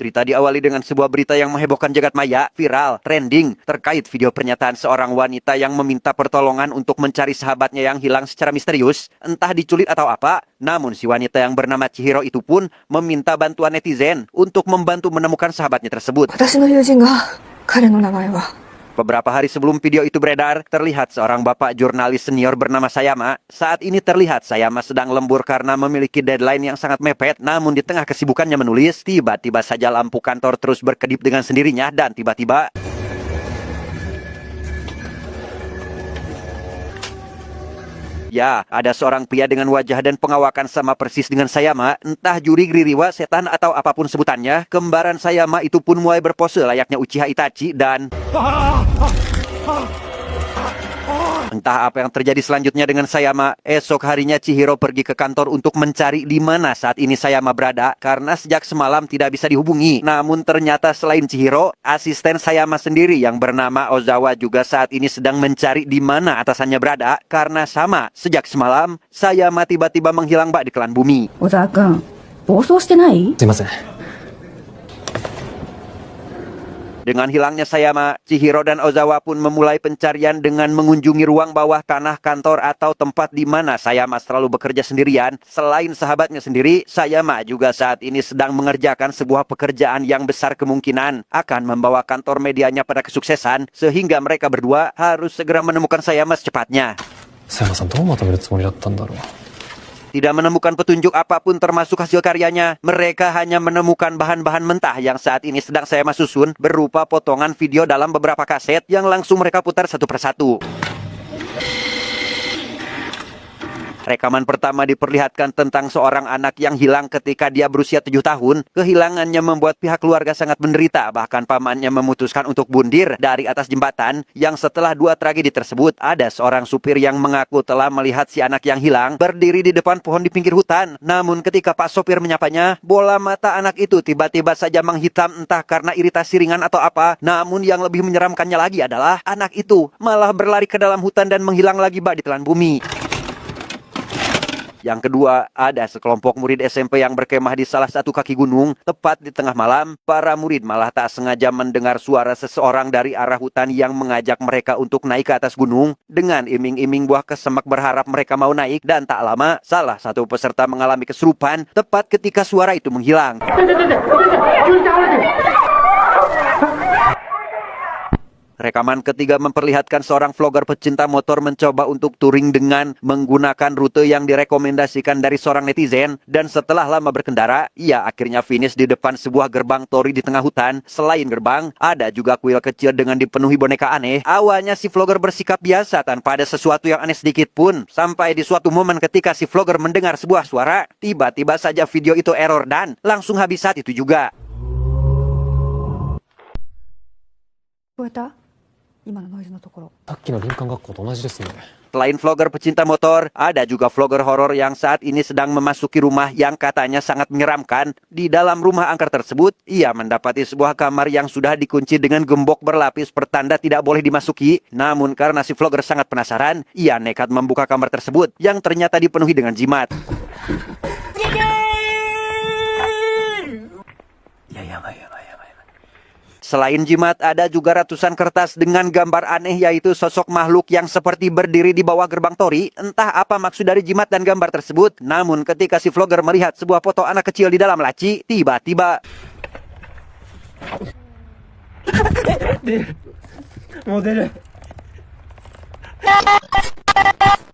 Berita diawali dengan sebuah berita yang menghebohkan jagat maya, viral, trending, terkait video pernyataan seorang wanita yang meminta pertolongan untuk mencari sahabatnya yang hilang secara misterius, entah diculik atau apa. Namun si wanita yang bernama Chihiro itu pun meminta bantuan netizen untuk membantu menemukan sahabatnya tersebut. Beberapa hari sebelum video itu beredar, terlihat seorang bapak jurnalis senior bernama Sayama. Saat ini terlihat Sayama sedang lembur karena memiliki deadline yang sangat mepet. Namun di tengah kesibukannya menulis, tiba-tiba saja lampu kantor terus berkedip dengan sendirinya dan tiba-tiba ya, ada seorang pria dengan wajah dan pengawakan sama persis dengan Sayama, entah juri Gririwa, setan atau apapun sebutannya. Kembaran Sayama itu pun mulai berpose layaknya Uchiha Itachi dan entah apa yang terjadi selanjutnya dengan Sayama. Esok harinya Chihiro pergi ke kantor untuk mencari di mana saat ini Sayama berada karena sejak semalam tidak bisa dihubungi. Namun ternyata selain Chihiro, asisten Sayama sendiri yang bernama Ozawa juga saat ini sedang mencari di mana atasannya berada karena sama, sejak semalam Sayama tiba-tiba menghilang bak di telan bumi. Ozawa-kun, 暴走してない? すいません。 Dengan hilangnya Sayama, Chihiro dan Ozawa pun memulai pencarian dengan mengunjungi ruang bawah tanah kantor atau tempat di mana Sayama selalu bekerja sendirian. Selain sahabatnya sendiri, Sayama juga saat ini sedang mengerjakan sebuah pekerjaan yang besar kemungkinan akan membawa kantor medianya pada kesuksesan, sehingga mereka berdua harus segera menemukan Sayama secepatnya. 佐山さんどうまとめるつもりだったんだろう。 Tidak menemukan petunjuk apapun termasuk hasil karyanya. Mereka hanya menemukan bahan-bahan mentah yang saat ini sedang Sayama susun berupa potongan video dalam beberapa kaset yang langsung mereka putar satu persatu. Rekaman pertama diperlihatkan tentang seorang anak yang hilang ketika dia berusia 7 tahun. Kehilangannya membuat pihak keluarga sangat menderita. Bahkan pamannya memutuskan untuk bundir dari atas jembatan. Yang setelah 2 tragedi tersebut, ada seorang supir yang mengaku telah melihat si anak yang hilang berdiri di depan pohon di pinggir hutan. Namun ketika Pak Sopir menyapanya, bola mata anak itu tiba-tiba saja menghitam entah karena iritasi ringan atau apa. Namun yang lebih menyeramkannya lagi adalah anak itu malah berlari ke dalam hutan dan menghilang lagi bak di telan bumi. Yang kedua, ada sekelompok murid SMP yang berkemah di salah satu kaki gunung. Tepat di tengah malam, para murid malah tak sengaja mendengar suara seseorang dari arah hutan yang mengajak mereka untuk naik ke atas gunung. Dengan iming-iming buah kesemak berharap mereka mau naik, dan tak lama, salah satu peserta mengalami kesurupan tepat ketika suara itu menghilang. Rekaman ketiga memperlihatkan seorang vlogger pecinta motor mencoba untuk touring dengan menggunakan rute yang direkomendasikan dari seorang netizen. Dan setelah lama berkendara, ia akhirnya finish di depan sebuah gerbang tori di tengah hutan. Selain gerbang, ada juga kuil kecil dengan dipenuhi boneka aneh. Awalnya si vlogger bersikap biasa tanpa ada sesuatu yang aneh sedikit pun. Sampai di suatu momen ketika si vlogger mendengar sebuah suara, tiba-tiba saja video itu error dan langsung habis saat itu juga. さっきの林間学校と同じですね。 Selain vlogger pecinta motor, ada juga vlogger horor yang saat ini sedang memasuki rumah yang katanya sangat menyeramkan. Di dalam rumah angker tersebut, ia mendapati sebuah kamar yang sudah dikunci dengan gembok berlapis pertanda tidak boleh dimasuki. Namun karena si vlogger sangat penasaran, ia nekat membuka kamar tersebut yang ternyata dipenuhi dengan jimat. Selain jimat, ada juga ratusan kertas dengan gambar aneh, yaitu sosok makhluk yang seperti berdiri di bawah gerbang tori. Entah apa maksud dari jimat dan gambar tersebut. Namun ketika si vlogger melihat sebuah foto anak kecil di dalam laci, tiba-tiba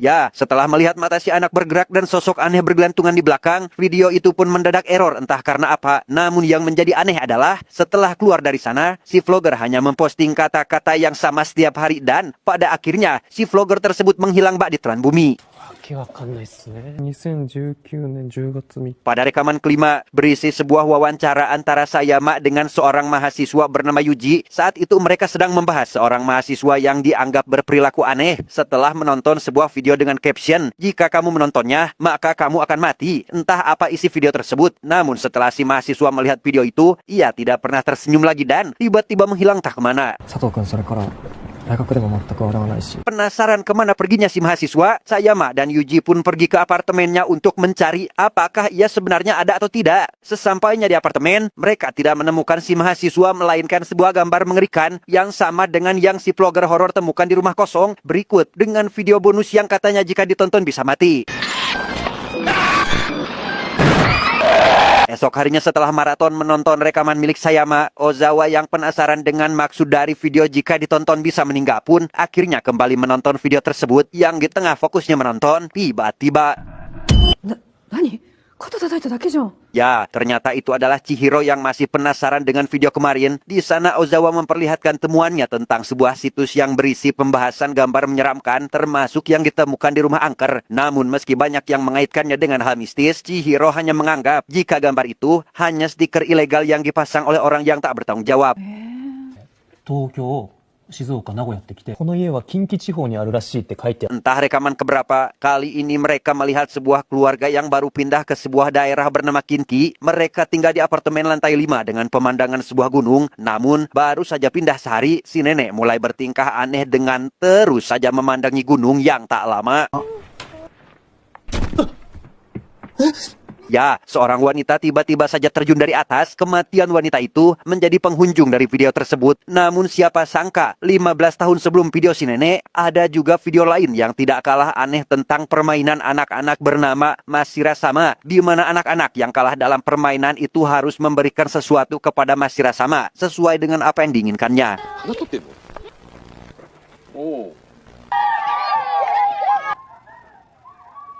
ya, setelah melihat mata si anak bergerak dan sosok aneh bergelantungan di belakang, video itu pun mendadak error entah karena apa. Namun yang menjadi aneh adalah setelah keluar dari sana, si vlogger hanya memposting kata-kata yang sama setiap hari dan pada akhirnya si vlogger tersebut menghilang bak di telan bumi. わかんないっすね。2019年10月3日。 Pada rekaman kelima, berisi sebuah wawancara antara Sayama dengan seorang mahasiswa bernama Yuji. Saat itu mereka sedang membahas seorang mahasiswa yang dianggap berperilaku aneh. Setelah menonton sebuah video dengan caption, "Jika kamu menontonnya, maka kamu akan mati." Entah apa isi video tersebut. Namun setelah si mahasiswa melihat video itu, ia tidak pernah tersenyum lagi dan tiba-tiba menghilang tak kemana. 佐藤君それから大学でも全く笑わないし。 Penasaran kemana perginya si mahasiswa, Sayama dan Yuji pun pergi ke apartemennya untuk mencari apakah ia sebenarnya ada atau tidak. Sesampainya di apartemen, mereka tidak menemukan si mahasiswa melainkan sebuah gambar mengerikan yang sama dengan yang si vlogger horor temukan di rumah kosong. Berikut dengan video bonus yang katanya jika ditonton bisa mati. Esok harinya setelah maraton menonton rekaman milik Sayama, Ozawa yang penasaran dengan maksud dari video jika ditonton bisa meninggal pun akhirnya kembali menonton video tersebut yang di tengah fokusnya menonton, tiba-tiba... 何肩叩いただけじゃん。 Ya, ternyata itu adalah Chihiro yang masih penasaran dengan video kemarin. Di sana Ozawa memperlihatkan temuannya tentang sebuah situs yang berisi pembahasan gambar menyeramkan termasuk yang ditemukan di rumah angker. Namun meski banyak yang mengaitkannya dengan hal mistis, Chihiro hanya menganggap jika gambar itu hanya stiker ilegal yang dipasang oleh orang yang tak bertanggung jawab. 東京、静岡、名古屋って来て、この家は近畿地方にあるらしいって書いてある。 Entah rekaman keberapa, kali ini mereka melihat sebuah keluarga yang baru pindah ke sebuah daerah bernama Kinki. Mereka tinggal di apartemen lantai 5 dengan pemandangan sebuah gunung. Namun, baru saja pindah sehari, si nenek mulai bertingkah aneh dengan terus saja memandangi gunung yang tak lama. Ya, seorang wanita tiba-tiba saja terjun dari atas. Kematian wanita itu menjadi penghujung dari video tersebut. Namun siapa sangka, 15 tahun sebelum video si nenek, ada juga video lain yang tidak kalah aneh tentang permainan anak-anak bernama Mashira Sama, di mana anak-anak yang kalah dalam permainan itu harus memberikan sesuatu kepada Mashira Sama, sesuai dengan apa yang diinginkannya.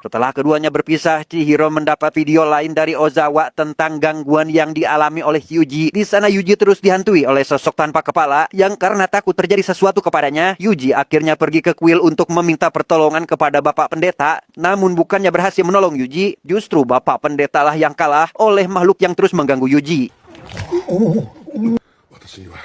Setelah keduanya berpisah, Chihiro mendapat video lain dari Ozawa tentang gangguan yang dialami oleh Yuji. Di sana Yuji terus dihantui oleh sosok tanpa kepala yang karena takut terjadi sesuatu kepadanya, Yuji akhirnya pergi ke kuil untuk meminta pertolongan kepada Bapak Pendeta. Namun bukannya berhasil menolong Yuji, justru Bapak Pendeta lah yang kalah oleh makhluk yang terus mengganggu Yuji. 私には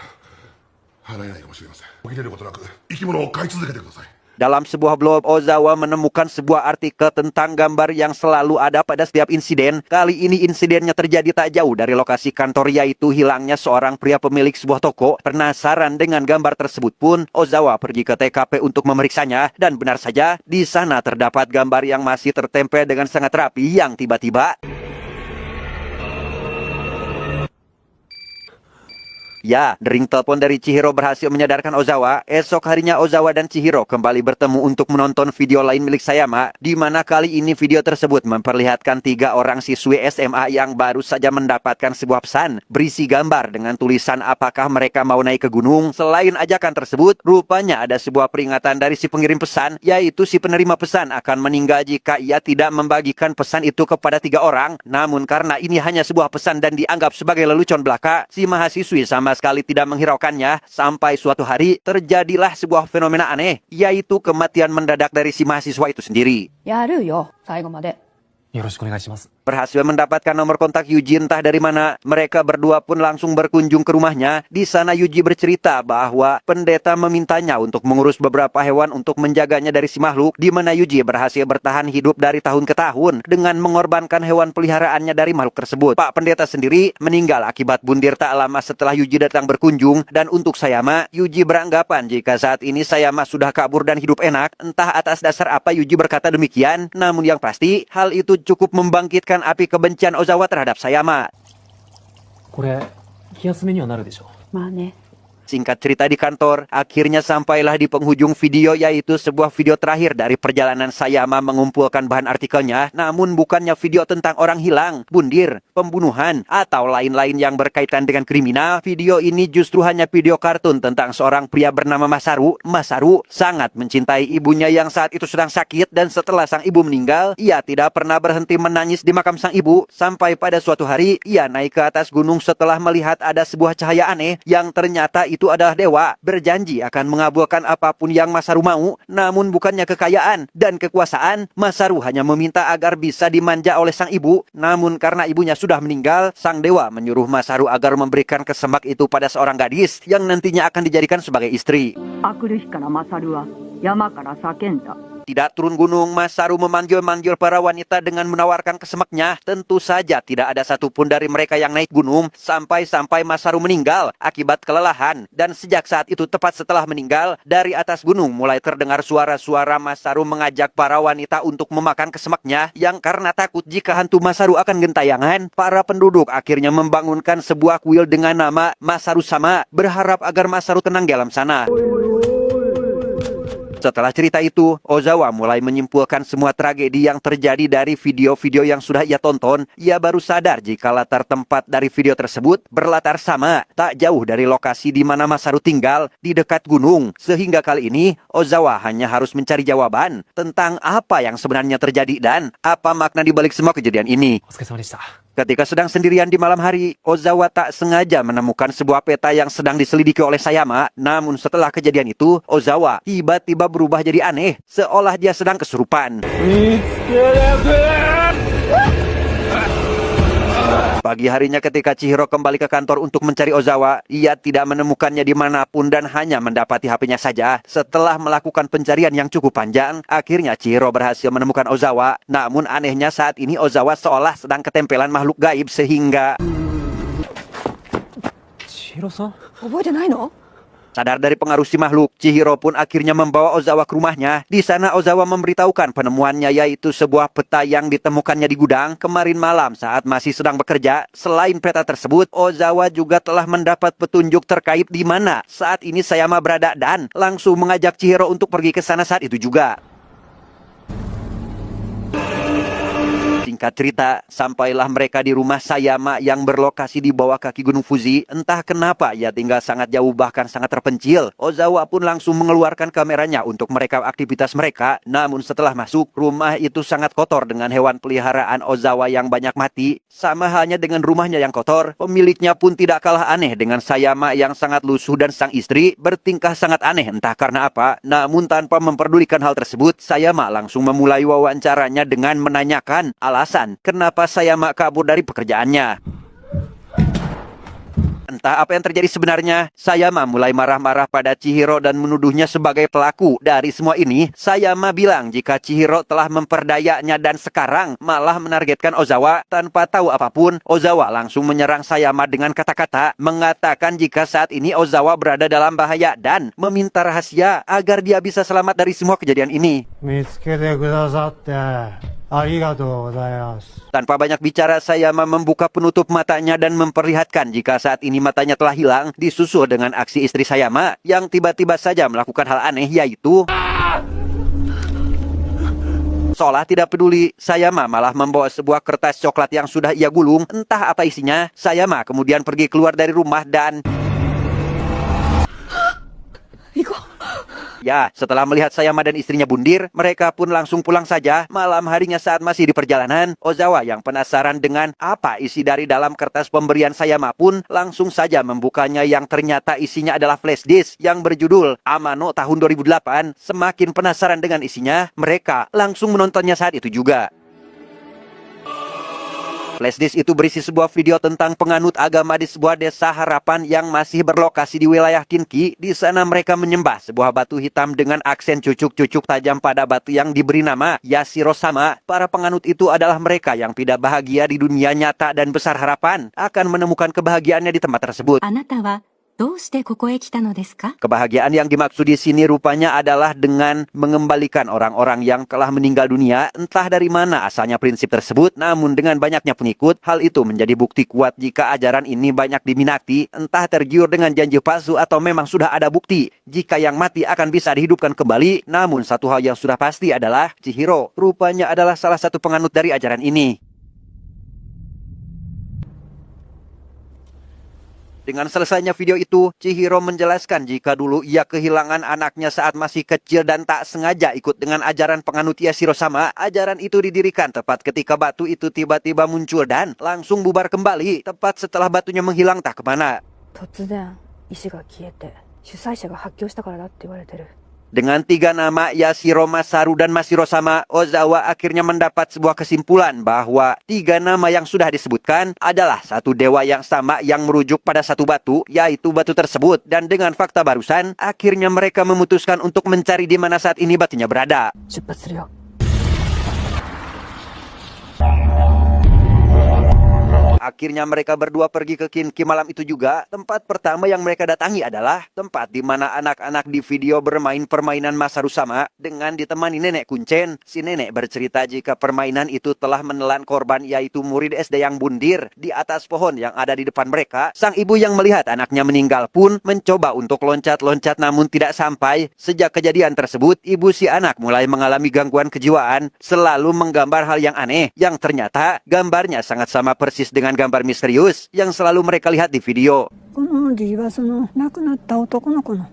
払えないかもしれません。起きれることなく生き物を飼い続けてください。 Dalam sebuah blog, Ozawa menemukan sebuah artikel tentang gambar yang selalu ada pada setiap insiden. Kali ini insidennya terjadi tak jauh dari lokasi kantor, yaitu hilangnya seorang pria pemilik sebuah toko. Penasaran dengan gambar tersebut pun, Ozawa pergi ke TKP untuk memeriksanya. Dan benar saja, di sana terdapat gambar yang masih tertempel dengan sangat rapi yang tiba-tiba... Ya, dering telepon dari Chihiro berhasil menyadarkan Ozawa. Esok harinya Ozawa dan Chihiro kembali bertemu untuk menonton video lain milik Sayama, di mana kali ini video tersebut memperlihatkan 3 orang siswi SMA yang baru saja mendapatkan sebuah pesan berisi gambar dengan tulisan apakah mereka mau naik ke gunung. Selain ajakan tersebut, rupanya ada sebuah peringatan dari si pengirim pesan, yaitu si penerima pesan akan meninggal jika ia tidak membagikan pesan itu kepada 3 orang. Namun karena ini hanya sebuah pesan dan dianggap sebagai lelucon belaka, si mahasiswi sama sekali tidak menghiraukannya sampai suatu hari terjadilah sebuah fenomena aneh, yaitu kematian mendadak dari si mahasiswa itu sendiri. やるよ、最後まで。よろしくお願いします。 Berhasil mendapatkan nomor kontak Yuji entah dari mana, mereka berdua pun langsung berkunjung ke rumahnya. Di sana Yuji bercerita bahwa pendeta memintanya untuk mengurus beberapa hewan untuk menjaganya dari si makhluk, di mana Yuji berhasil bertahan hidup dari tahun ke tahun dengan mengorbankan hewan peliharaannya dari makhluk tersebut. Pak pendeta sendiri meninggal akibat bundir tak lama setelah Yuji datang berkunjung, dan untuk Sayama, Yuji beranggapan jika saat ini Sayama sudah kabur dan hidup enak. Entah atas dasar apa Yuji berkata demikian, namun yang pasti hal itu cukup membangkitkan api kebencian Ozawa terhadap Sayama. これ、気休めにはなるでしょ。まあね。 Singkat cerita di kantor, akhirnya sampailah di penghujung video, yaitu sebuah video terakhir dari perjalanan Sayama mengumpulkan bahan artikelnya. Namun bukannya video tentang orang hilang, bundir, pembunuhan, atau lain-lain yang berkaitan dengan kriminal. Video ini justru hanya video kartun tentang seorang pria bernama Masaru. Masaru sangat mencintai ibunya yang saat itu sedang sakit, dan setelah sang ibu meninggal, ia tidak pernah berhenti menangis di makam sang ibu. Sampai pada suatu hari, ia naik ke atas gunung setelah melihat ada sebuah cahaya aneh yang ternyata itu adalah dewa, berjanji akan mengabulkan apapun yang Masaru mau. Namun bukannya kekayaan dan kekuasaan, Masaru hanya meminta agar bisa dimanja oleh sang ibu. Namun karena ibunya sudah meninggal, sang dewa menyuruh Masaru agar memberikan kesemak itu pada seorang gadis yang nantinya akan dijadikan sebagai istri. あくる日からマサルは山から叫んだ。Tidak turun gunung, Masaru memanggil-manggil para wanita dengan menawarkan kesemaknya. Tentu saja tidak ada satupun dari mereka yang naik gunung sampai-sampai Masaru meninggal akibat kelelahan. Dan sejak saat itu tepat setelah meninggal, dari atas gunung mulai terdengar suara-suara Masaru mengajak para wanita untuk memakan kesemaknya yang karena takut jika hantu Masaru akan gentayangan, para penduduk akhirnya membangunkan sebuah kuil dengan nama Masaru Sama, berharap agar Masaru tenang di alam sana. Setelah cerita itu, Ozawa mulai menyimpulkan semua tragedi yang terjadi dari video-video yang sudah ia tonton. Ia baru sadar jika latar tempat dari video tersebut berlatar sama, tak jauh dari lokasi di mana Masaru tinggal, di dekat gunung. Sehingga kali ini, Ozawa hanya harus mencari jawaban tentang apa yang sebenarnya terjadi dan apa makna di balik semua kejadian ini. お疲れ様でした。 Ketika sedang sendirian di malam hari, Ozawa tak sengaja menemukan sebuah peta yang sedang diselidiki oleh Sayama. Namun setelah kejadian itu, Ozawa tiba-tiba berubah jadi aneh, seolah dia sedang kesurupan. Pagi harinya ketika Chihiro kembali ke kantor untuk mencari Ozawa, ia tidak menemukannya dimanapun dan hanya mendapati HP-nya saja. Setelah melakukan pencarian yang cukup panjang, akhirnya Chihiro berhasil menemukan Ozawa. Namun anehnya saat ini Ozawa seolah sedang ketempelan makhluk gaib sehingga... 千尋さん 覚えてないの？ Sadar dari pengaruh si makhluk, Chihiro pun akhirnya membawa Ozawa ke rumahnya. Di sana Ozawa memberitahukan penemuannya, yaitu sebuah peta yang ditemukannya di gudang kemarin malam saat masih sedang bekerja. Selain peta tersebut, Ozawa juga telah mendapat petunjuk terkait di mana saat ini Sayama berada dan langsung mengajak Chihiro untuk pergi ke sana saat itu juga. Singkat cerita, sampailah mereka di rumah Sayama yang berlokasi di bawah kaki Gunung Fuji. Entah kenapa ia tinggal sangat jauh bahkan sangat terpencil. Ozawa pun langsung mengeluarkan kameranya untuk merekam aktivitas mereka. Namun setelah masuk, rumah itu sangat kotor dengan hewan peliharaan Ozawa yang banyak mati. Sama halnya dengan rumahnya yang kotor, pemiliknya pun tidak kalah aneh dengan Sayama yang sangat lusuh dan sang istri bertingkah sangat aneh entah karena apa. Namun tanpa memperdulikan hal tersebut, Sayama langsung memulai wawancaranya dengan menanyakan alasan kenapa Sayama kabur dari pekerjaannya. Entah apa yang terjadi sebenarnya, Sayama mulai marah-marah pada Chihiro dan menuduhnya sebagai pelaku dari semua ini. Sayama bilang jika Chihiro telah memperdayanya dan sekarang malah menargetkan Ozawa. Tanpa tahu apapun, Ozawa langsung menyerang Sayama dengan kata-kata, mengatakan jika saat ini Ozawa berada dalam bahaya dan meminta rahasia agar dia bisa selamat dari semua kejadian ini. 見つけてくださってありがとうございます。 Tanpa banyak bicara, Sayama membuka penutup matanya dan memperlihatkan jika saat ini matanya telah hilang, disusul dengan aksi istri Sayama yang tiba-tiba saja melakukan hal aneh, yaitu seolah tidak peduli, Sayama malah membawa sebuah kertas coklat yang sudah ia gulung. Entah apa isinya, Sayama kemudian pergi keluar dari rumah dan... Ya, setelah melihat Sayama dan istrinya bundir, mereka pun langsung pulang saja. Malam harinya saat masih di perjalanan, Ozawa yang penasaran dengan apa isi dari dalam kertas pemberian Sayama pun langsung saja membukanya yang ternyata isinya adalah flash disk yang berjudul Amano tahun 2008. Semakin penasaran dengan isinya, mereka langsung menontonnya saat itu juga. Flashdisk itu berisi sebuah video tentang penganut agama di sebuah desa harapan yang masih berlokasi di wilayah Kinki. Di sana mereka menyembah sebuah batu hitam dengan aksen cucuk-cucuk tajam pada batu yang diberi nama Yashiro-sama. Para penganut itu adalah mereka yang tidak bahagia di dunia nyata dan besar harapan akan menemukan kebahagiaannya di tempat tersebut. あなたはどうしてここへ来たのですか? Kebahagiaan yang dimaksud di sini rupanya adalah dengan mengembalikan orang-orang yang telah meninggal dunia. Entah dari mana asalnya prinsip tersebut, namun dengan banyaknya pengikut, hal itu menjadi bukti kuat jika ajaran ini banyak diminati. Entah tergiur dengan janji palsu atau memang sudah ada bukti jika yang mati akan bisa dihidupkan kembali. Namun satu hal yang sudah pasti adalah Chihiro rupanya adalah salah satu penganut dari ajaran ini. Dengan selesainya video itu, Chihiro menjelaskan jika dulu ia kehilangan anaknya saat masih kecil dan tak sengaja ikut dengan ajaran penganut Yashiro-sama. Ajaran itu didirikan tepat ketika batu itu tiba-tiba muncul dan langsung bubar kembali tepat setelah batunya menghilang tak kemana. 突然石が消えて主催者が発狂したからだって言われてる。Dengan 3 nama Yashiro, Masaru, dan Mashiro sama, Ozawa akhirnya mendapat sebuah kesimpulan bahwa 3 nama yang sudah disebutkan adalah satu dewa yang sama yang merujuk pada satu batu, yaitu batu tersebut. Dan dengan fakta barusan, akhirnya mereka memutuskan untuk mencari di mana saat ini batunya berada. 出発するよ。 Akhirnya mereka berdua pergi ke Kinki malam itu juga. Tempat pertama yang mereka datangi adalah tempat di mana anak-anak di video bermain permainan Masaru sama dengan ditemani nenek kuncen. Si nenek bercerita jika permainan itu telah menelan korban, yaitu murid SD yang bundir di atas pohon yang ada di depan mereka. Sang ibu yang melihat anaknya meninggal pun mencoba untuk loncat-loncat namun tidak sampai. Sejak kejadian tersebut, ibu si anak mulai mengalami gangguan kejiwaan, selalu menggambar hal yang aneh yang ternyata gambarnya sangat sama persis dengan gambar misterius yang selalu mereka lihat di video. この字はその亡くなった男の子の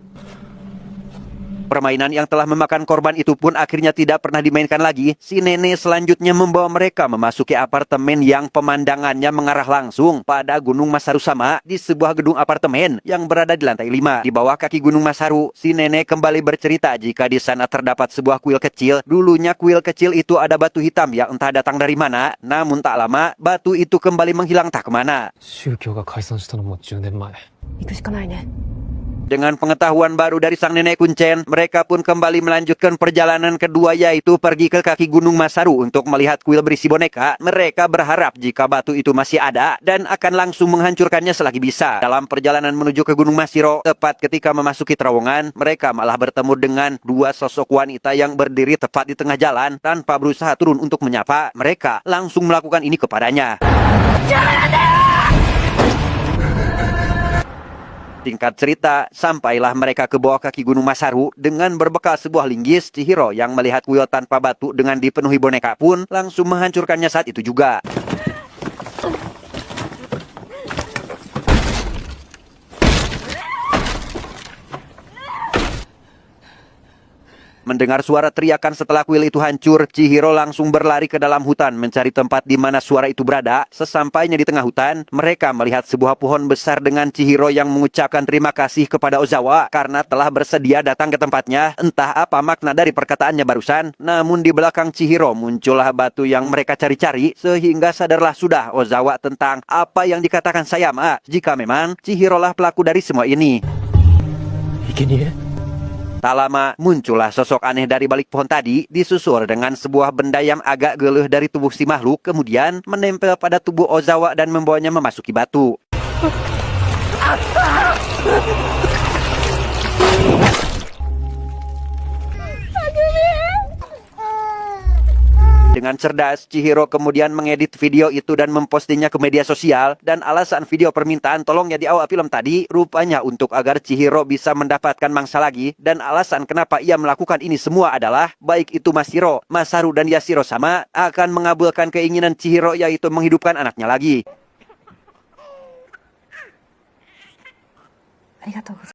Permainan yang telah memakan korban itu pun akhirnya tidak pernah dimainkan lagi. Si nenek selanjutnya membawa mereka memasuki apartemen yang pemandangannya mengarah langsung pada Gunung Masaru sama di sebuah gedung apartemen yang berada di lantai 5. Di bawah kaki Gunung Masaru, si nenek kembali bercerita jika di sana terdapat sebuah kuil kecil. Dulunya kuil kecil itu ada batu hitam yang entah datang dari mana, namun tak lama batu itu kembali menghilang tak kemana. 宗教が解散したのも10年前。行くしかないね。 Dengan pengetahuan baru dari sang nenek kuncen, mereka pun kembali melanjutkan perjalanan kedua, yaitu pergi ke kaki Gunung Masaru untuk melihat kuil berisi boneka. Mereka berharap jika batu itu masih ada dan akan langsung menghancurkannya selagi bisa. Dalam perjalanan menuju ke Gunung Mashiro, tepat ketika memasuki terowongan, mereka malah bertemu dengan 2 sosok wanita yang berdiri tepat di tengah jalan. Tanpa berusaha turun untuk menyapa, mereka langsung melakukan ini kepadanya. Singkat cerita, sampailah mereka ke bawah kaki Gunung Masaru dengan berbekal sebuah linggis. Chihiro yang melihat kuil tanpa batu dengan dipenuhi boneka pun langsung menghancurkannya saat itu juga. Mendengar suara teriakan setelah kuil itu hancur, Chihiro langsung berlari ke dalam hutan mencari tempat di mana suara itu berada. Sesampainya di tengah hutan, mereka melihat sebuah pohon besar dengan Chihiro yang mengucapkan terima kasih kepada Ozawa karena telah bersedia datang ke tempatnya. Entah apa makna dari perkataannya barusan, namun di belakang Chihiro muncullah batu yang mereka cari-cari, sehingga sadarlah sudah Ozawa tentang apa yang dikatakan Sayama, jika memang Chihiro lah pelaku dari semua ini. 生贄 Tak lama, muncullah sosok aneh dari balik pohon tadi, disusul dengan sebuah benda yang agak geluh dari tubuh si makhluk, kemudian menempel pada tubuh Ozawa dan membawanya memasuki batu. Dengan cerdas, Chihiro kemudian mengedit video itu dan mempostingnya ke media sosial. Dan alasan video permintaan tolongnya di awal film tadi rupanya untuk agar Chihiro bisa mendapatkan mangsa lagi. Dan alasan kenapa ia melakukan ini semua adalah baik itu Mashiro, Masaru, dan Yashiro sama akan mengabulkan keinginan Chihiro, yaitu menghidupkan anaknya lagi. ありがとうございます。